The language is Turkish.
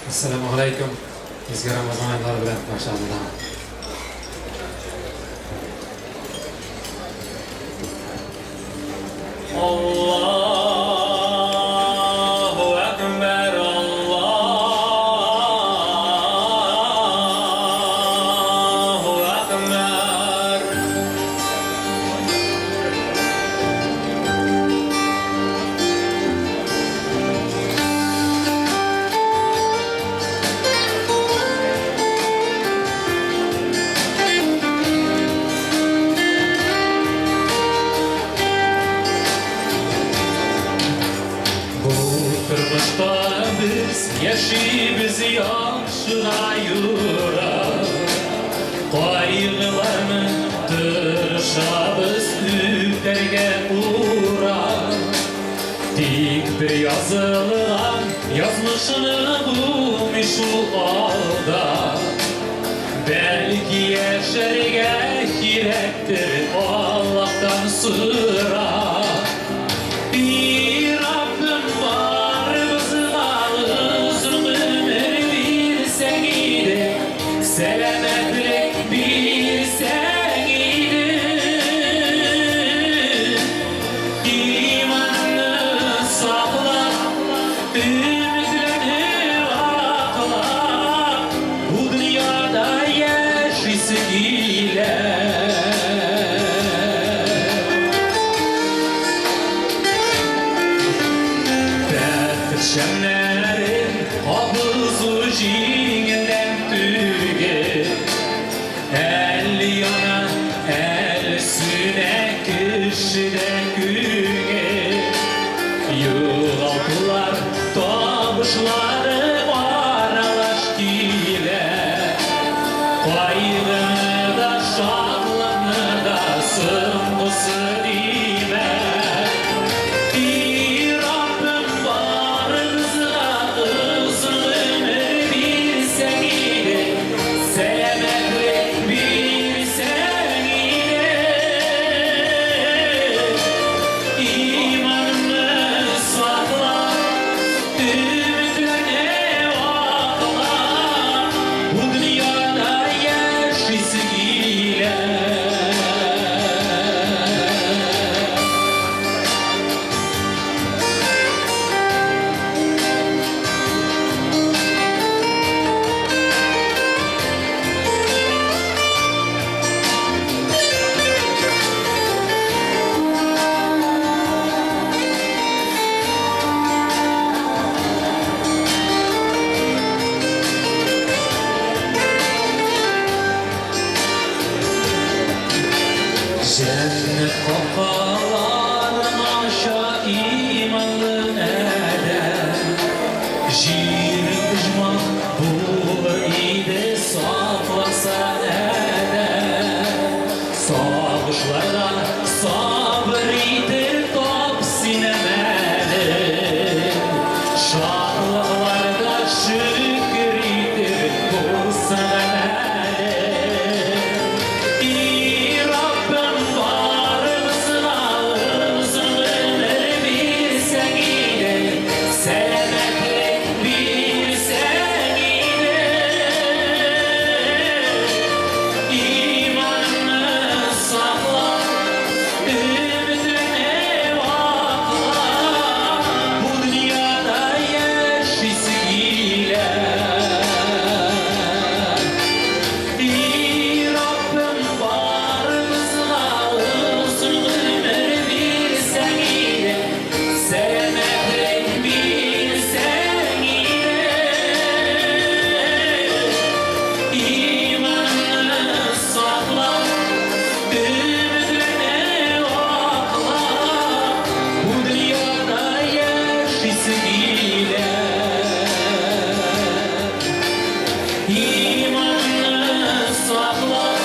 Assalamu alaikum. Bizga Ramazon oylari bilan boshlanadi. Allahu Ekber, Allahu Ekber. Turmushta biz yaşaybiz yaşayura Qaygılarını tırışabız ülkerge uğra Dik bir yazılgan yazmışını bulmuş o alda Belki yeşerge kirektir Allah'tan sıra Selametlik bir sen idin İmanını sakla, ümitlerini akla Bu dünyada yaşasın ile Dertli şemlerin hafızı cininden El yana, el süne, kışıda güne Yuvaltılar, tabuşları aralaş gile Kaygını da, şadlığını da, sımgısı dime Bir Rabbim var rızığa, uzun ömür bir senide Selametlik bir senide İmanını sakla, ümitlerini akla Bu dünyada yaşasın ile Cennet kokalarına aşağı imanlı eder Jiri kıcmak bulur ide saklasa eder Sağışlarda sabır idir top sinemeli Şahlıklarda şükür idir kursan İmanını sakla